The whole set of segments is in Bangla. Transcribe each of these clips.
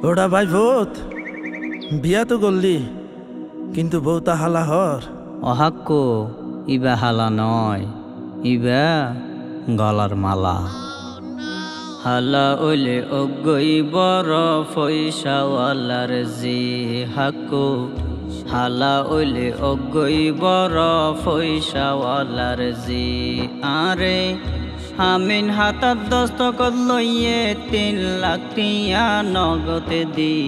ওটা ভাই ভূত বিয়া তো করলি কিন্তু বউতা হালা হর অহাক্কো ইবা হালা নয়, ইবা গলার মালা। হালা ওলে অগৈ বড় পয়সাওয়ালার জি হাক্কো, হালা ওলে অগৈ বড় পয়সাওয়ালার জি। আরে হামিন হাতাত দস্তখত লইয়ে 3 লাখ টিয়া নগদে দি।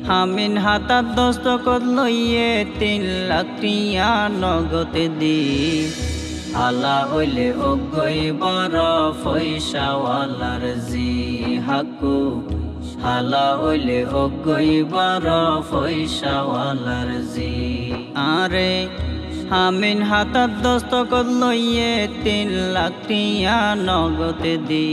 হামিন হাতাত দস্তখত লইয়ে 3 লাখ টিয়া নগদে দি। হালা হইলে অগৈ বড় পয়সাওয়ালার জি হাক্কু, হালা হইলে অগৈ বড় পয়সাওয়ালার জি। আরে হামিন হাতাত দস্তখত লইয়ে 3 লাখ টিয়া নগদে দি।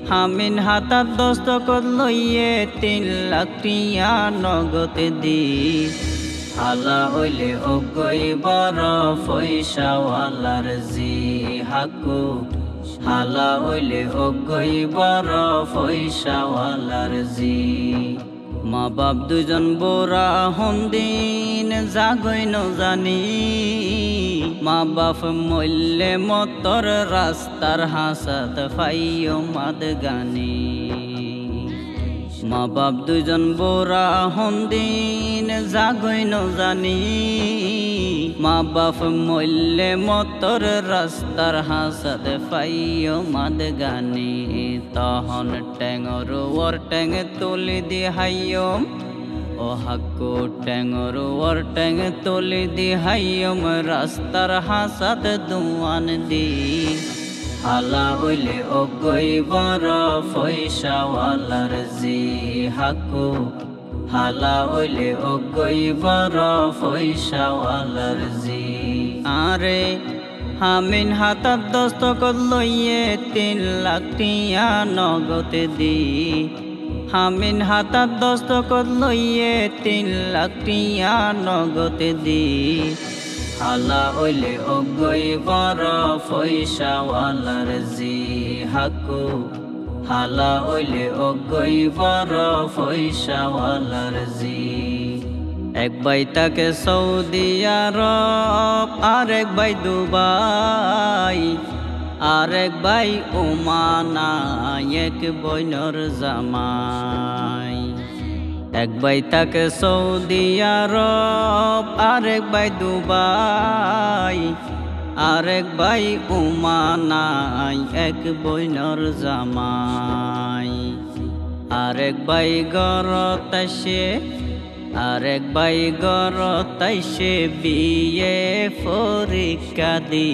হামিন হাতাত দস্তখত লইয়ে 3 লাখ টিয়া নগদে দি। হালা হইলে অগৈ বড় পয়সাওয়ালার জি হাক্কু, হালা হইলে অগৈ বড় পয়সাওয়ালার জি। মা বাপ দুজন বোরা হন্দিন জাগই নজানি। মা বাপ মল্লে মতর রাস্তার হাসাত ফাইও মাদ গানি। মা বাপ দুজন বোরা হন্দিন জাগই নজানি। মা বাপ মল্লে মতর রাস্তার হাসাত ফাইও মাদ গানি। তহন টেঙর ওর টেঙ তুলি দি হাইয়ম, ও হাক্কু টেঙর ওর টেঙ তুলি দি হাইয়ম রাস্তার হাসাত দুয়ান দি। হালা হইলে অগৈ বড় পয়সাওয়ালার জি হাক্কু, হালা হইলে অগৈ বড় পয়সাওয়ালার জি। আরে হামিন হাতাত দস্তখত লইয়ে 3 লাখ টিয়া নগদে দি। হামিন হাতাত দস্তখত লইয়ে 3 লাখ টিয়া নগদে দি। হালা হইলে অগৈ বড় পয়সাওয়ালার জি হাক্কু, হালা হইলে অগৈ বড় পয়সাওয়ালার জি। এক ভাই তাকে সৌদি আরব, আরেক ভাই দুবাই, আরেক ভাই ওমানা, এক বইনর জামাই। এক ভাই তাকে সৌদি আরব, আরেক ভাই দুবাই, আরেক ভাই ওমানা, এক বইনর জামাই। আরেক ভাই ঘরত আসে, আরেক ভাই ঘরত আইসে বিয়ে পরীক্ষা দি।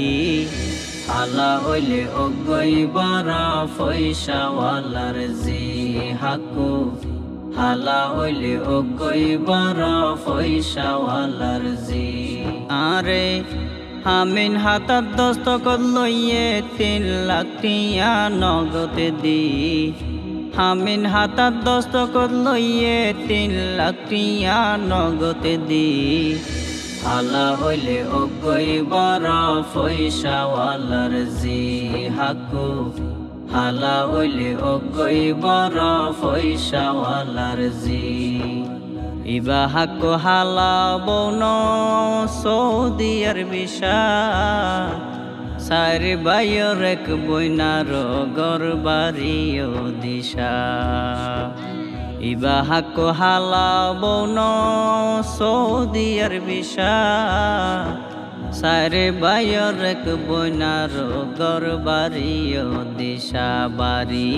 হালা হইলে অগৈ বড় পয়সাওয়ালার জি হাক্কু, হালা হইলে অগৈ বড় পয়সাওয়ালার জি। আরে হামিন হাতাত দস্তখত লইয়ে 3 লাখ টিয়া নগদে দি। হামিন হাতাত দস্তখত লইয়ে 3 লাখ টিয়া নগদে দি। হালা হইলে অগৈ বড় পয়সাওয়ালার জি হাক্কু, হালা হইলে অগৈ বড় পয়সাওয়ালার জি। ইবা হাক্কু হালা বন সৌদি আরবিশা, সারি বাইর এক বইনার গর বাড়িও দিশা। ইবা হাক্কু হালা বন সৌদি আরবিশা, সারে বাইর এক বইনার গর বাড়িও দিশা বাড়ি।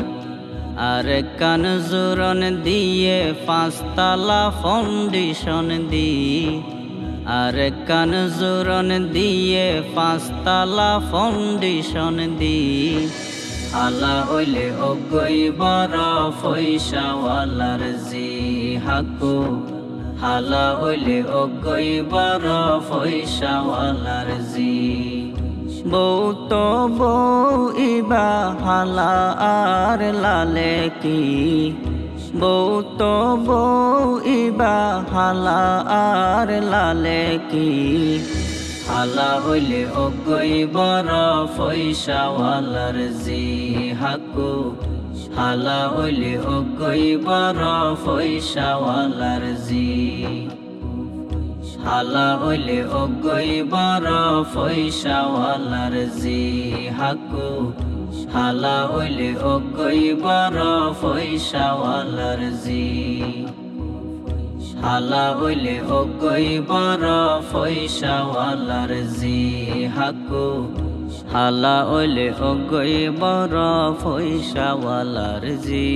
আর কান জোরন দিয়ে 5 তালা ফাউন্ডেশন দি। আর কান জোরন দিয়ে 5 তালা ফাউন্ডেশন দি। হালা হইলে অগৈ বড় পয়সাওয়ালার জি হাক্কু, হালা হইলে অগৈ বড় পয়সাওয়ালার জি। বউ তো বউ ইবা হালা আর লালে কি। বউ তো বউ ইবা হালা আর লালে কি। হালা হইলে অগৈ বড় পয়সাওয়ালার জি হাক্কু, হালা হইলে অগৈ বড় পয়সাওয়ালার জি হালা হইলে অগৈ বড় পয়সাওয়ালার জি হাকু হালা হইলে অগৈ বড় পয়সাওয়ালার জি হালা হইলে অগৈ বড় পয়সাওয়ালার জি হাকু হালা হইলে অগৈ বড় পয়সাওয়ালার জি